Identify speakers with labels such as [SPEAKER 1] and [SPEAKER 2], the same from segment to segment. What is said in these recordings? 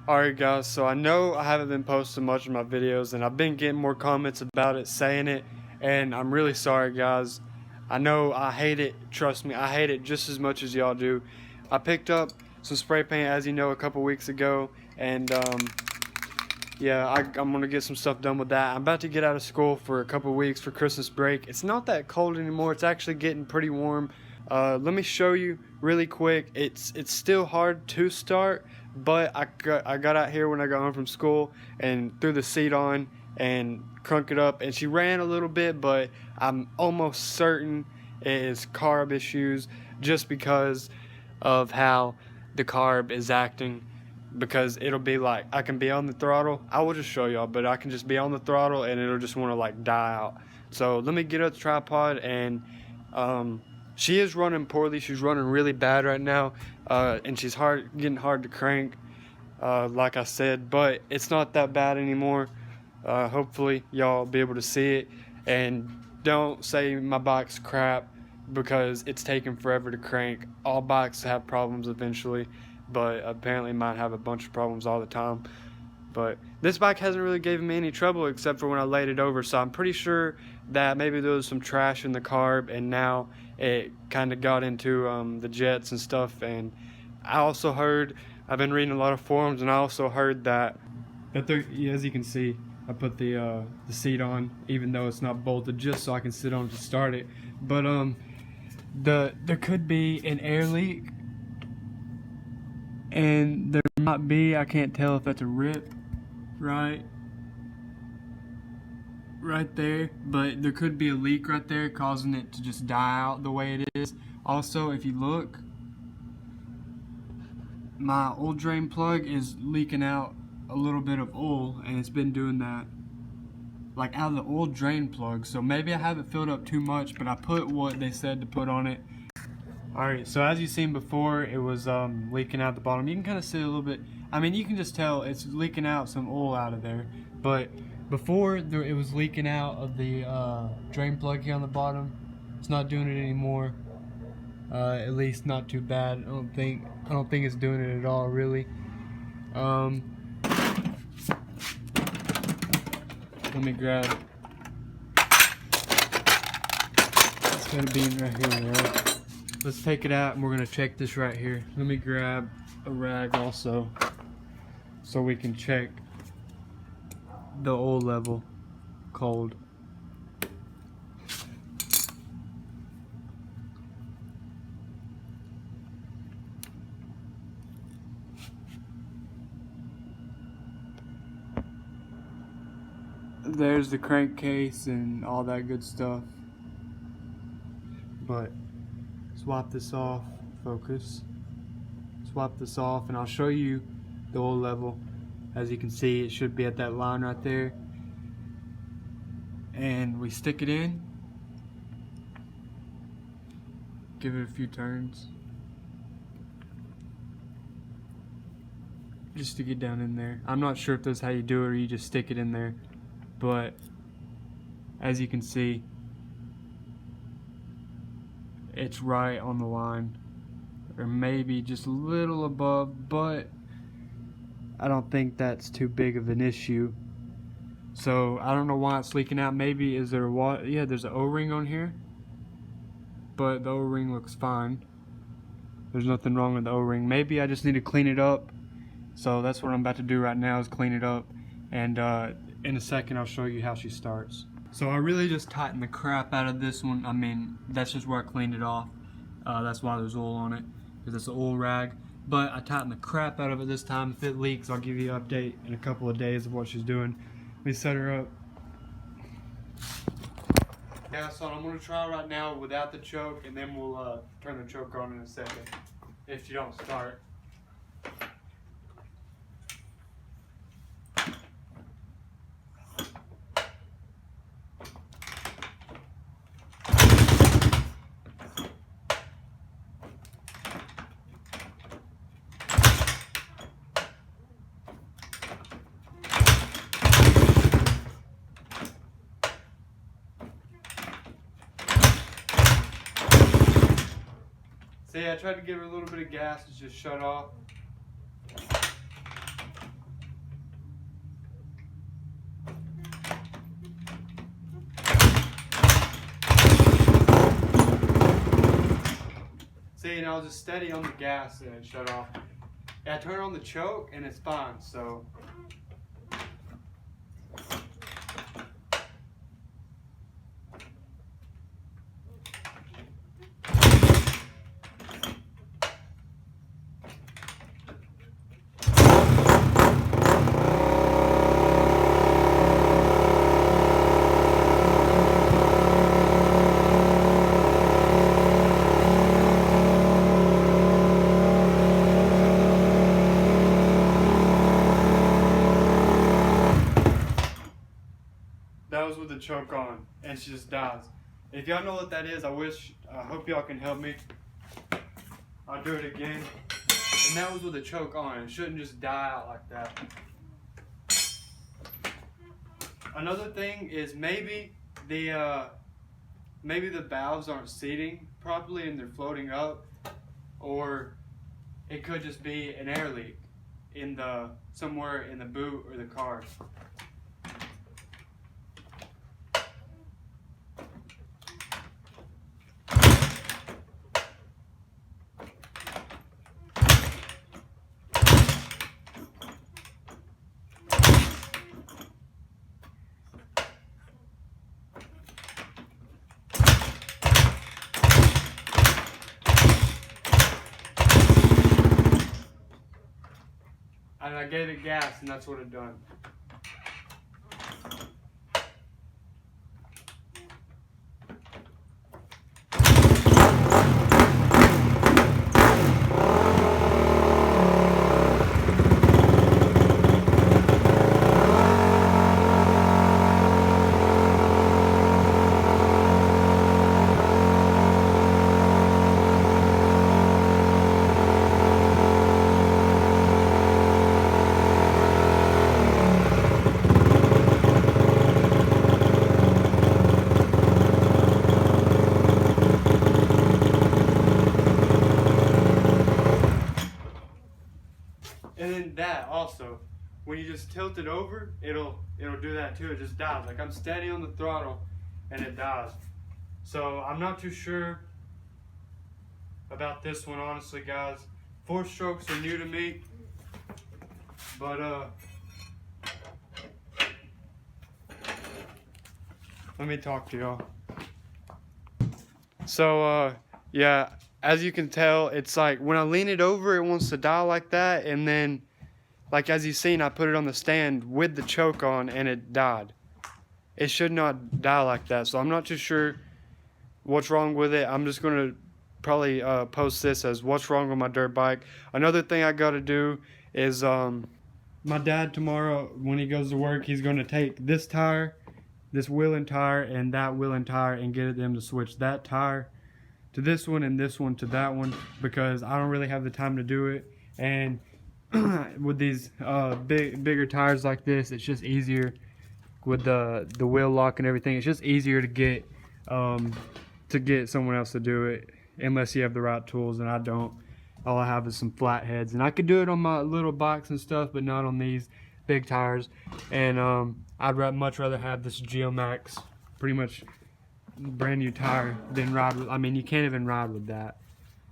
[SPEAKER 1] Alright guys, so I know I haven't been posting much of my videos and I've been getting more comments about it, saying it, and I'm really sorry guys. I know I hate it, trust me, I hate it just as much as y'all do. I picked up some spray paint, as you know, a couple weeks ago, and yeah, I'm gonna get some stuff done with that. I'm about to get out of school for a couple weeks for Christmas break. It's not that cold anymore, it's actually getting pretty warm. Let me show you really quick. It's still hard to start, but I got out here when I got home from school and threw the seat on and crunk it up, and she ran a little bit, but I'm almost certain it is carb issues just because of how the carb is acting. Because it'll be like, I can be on the throttle, I will just show y'all, but I can just be on the throttle and it'll just want to like die out. So let me get up the tripod, and she is running poorly. She's running really bad right now, and she's getting hard to crank, like I said, but it's not that bad anymore. Hopefully y'all be able to see it, and don't say my bike's crap because it's taking forever to crank. All bikes have problems eventually, but apparently mine have a bunch of problems all the time. But this bike hasn't really given me any trouble except for when I laid it over, so I'm pretty sure that maybe there was some trash in the carb and now it kind of got into the jets and stuff. And I also heard, I've been reading a lot of forums, and I also heard that there, as you can see, I put the seat on even though it's not bolted, just so I can sit on it to start it. But there could be an air leak, and there might be, I can't tell if that's a rip right there, but there could be a leak right there causing it to just die out the way it is. Also, if you look, my oil drain plug is leaking out a little bit of oil, and it's been doing that like out of the oil drain plug. So maybe I haven't filled up too much, but I put what they said to put on it. Alright, so as you've seen before, it was leaking out the bottom. You can kind of see a little bit, I mean, you can just tell it's leaking out some oil out of there. But before, it was leaking out of the drain plug here on the bottom. It's not doing it anymore. At least not too bad. I don't think it's doing it at all, really. Let me grab. It's got a beam right here, right? Let's take it out and we're going to check this right here. Let me grab a rag also so we can check the oil level cold. There's the crankcase and all that good stuff. But swap this off, focus. Swap this off and I'll show you the oil level. As you can see, it should be at that line right there. And we stick it in. Give it a few turns. Just to get down in there. I'm not sure if that's how you do it or you just stick it in there. But as you can see, it's right on the line, or maybe just a little above, but I don't think that's too big of an issue. So I don't know why it's leaking out. Maybe is there a water? Yeah, there's an O-ring on here, but the O-ring looks fine. There's nothing wrong with the O-ring. Maybe I just need to clean it up. So that's what I'm about to do right now, is clean it up, and in a second I'll show you how she starts. So I really just tightened the crap out of this one. I mean, that's just where I cleaned it off. That's why there's oil on it, because it's an oil rag. But I tightened the crap out of it this time. If it leaks, I'll give you an update in a couple of days of what she's doing. Let me set her up. Yeah, so I'm going to try right now without the choke, and then we'll turn the choke on in a second if you don't start. See, I tried to give her a little bit of gas, it's just shut off. and I was just steady on the gas and it shut off. And I turn on the choke and it's fine, so. That was with the choke on, and she just dies. If y'all know what that is, I hope y'all can help me. I'll do it again. And that was with the choke on. It shouldn't just die out like that. Another thing is maybe the valves aren't seating properly and they're floating up, or it could just be an air leak in somewhere in the boot or the car. And I gave it gas, and that's what it done. And then that also, when you just tilt it over, it'll do that too. It just dies. Like I'm steady on the throttle and it dies. So I'm not too sure about this one, honestly, guys. 4-strokes are new to me, but let me talk to y'all. So yeah, as you can tell, it's like when I lean it over, it wants to die like that, and then like as you've seen, I put it on the stand with the choke on and it died. It should not die like that, so I'm not too sure what's wrong with it. I'm just gonna probably post this as what's wrong with my dirt bike. Another thing I gotta do is my dad tomorrow when he goes to work, he's gonna take this tire, this wheel and tire, and that wheel and tire, and get them to switch that tire to this one and this one to that one, because I don't really have the time to do it. And with these bigger tires like this, it's just easier with the wheel lock and everything. It's just easier to get someone else to do it, unless you have the right tools, and I don't. All I have is some flatheads, and I could do it on my little bikes and stuff, but not on these big tires. And I'd much rather have this Geomax, pretty much brand new tire, than ride with. I mean, you can't even ride with that.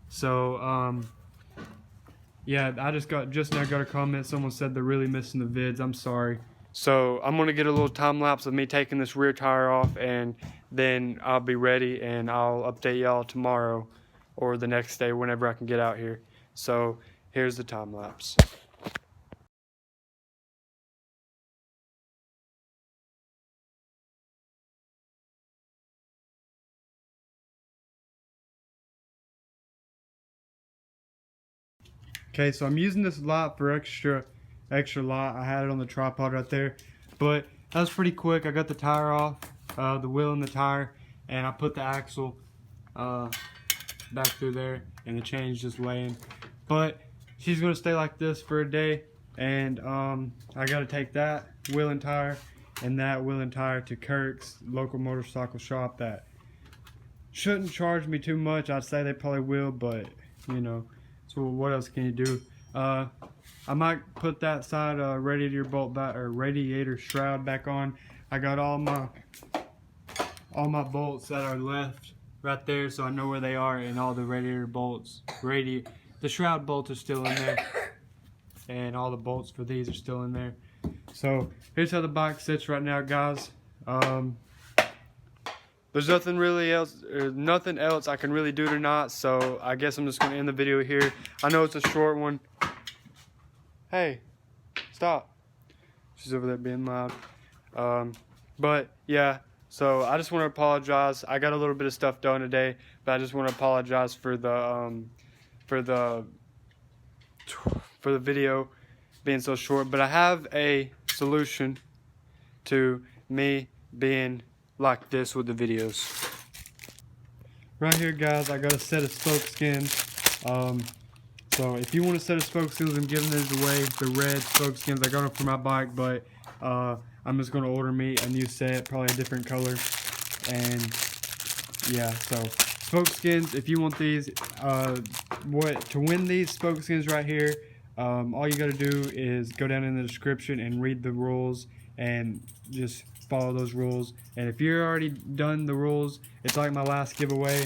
[SPEAKER 1] So yeah, I just now got a comment. Someone said they're really missing the vids. I'm sorry. So I'm gonna get a little time lapse of me taking this rear tire off, and then I'll be ready, and I'll update y'all tomorrow or the next day whenever I can get out here. So here's the time lapse. Okay, so I'm using this lot for extra lot. I had it on the tripod right there, but that was pretty quick. I got the tire off, the wheel and the tire, and I put the axle back through there, and the chain's just laying. But she's gonna stay like this for a day, and I gotta take that wheel and tire and that wheel and tire to Kirk's local motorcycle shop. That shouldn't charge me too much. I'd say they probably will, but you know. So what else can you do? I might put that side radiator bolt back, or radiator shroud back on. I got all my bolts that are left right there, so I know where they are, and all the radiator bolts, the shroud bolts are still in there, and all the bolts for these are still in there. So here's how the bike sits right now, guys. There's nothing else I can really do tonight, so I guess I'm just gonna end the video here. I know it's a short one. Hey, stop. She's over there being loud. But yeah, so I just want to apologize. I got a little bit of stuff done today, but I just want to apologize for the video being so short. But I have a solution to me being like this with the videos. Right here, guys, I got a set of spoke skins. So if you want a set of spoke skins, I'm giving those away. The red spoke skins, I got them for my bike, but I'm just gonna order me a new set, probably a different color. And yeah, so spoke skins, if you want these, to win these spoke skins right here, all you gotta do is go down in the description and read the rules and just follow those rules. And if you're already done the rules, it's like my last giveaway.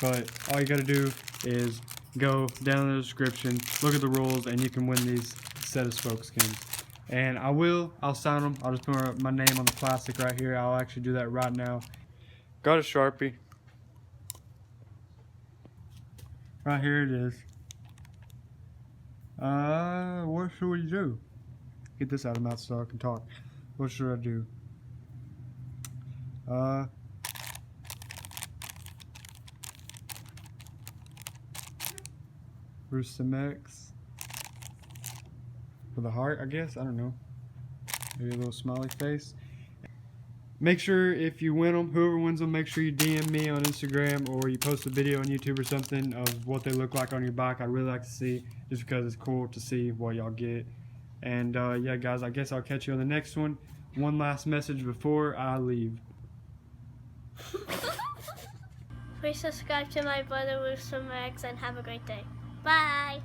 [SPEAKER 1] But all you gotta do is go down in the description, look at the rules, and you can win these set of spoke skins. And I'll sign them. I'll just put my name on the plastic right here. I'll actually do that right now. Got a Sharpie. Right here it is. What should we do? Get this out of my mouth so I can talk. What should I do? Roostmx with a heart, I guess. I don't know. Maybe a little smiley face. Make sure if you win them, whoever wins them, make sure you DM me on Instagram or you post a video on YouTube or something of what they look like on your bike. I'd really like to see, just because it's cool to see what y'all get. And yeah, guys, I guess I'll catch you on the next one. One last message before I leave.
[SPEAKER 2] Please subscribe to my brother Roostmx and have a great day. Bye!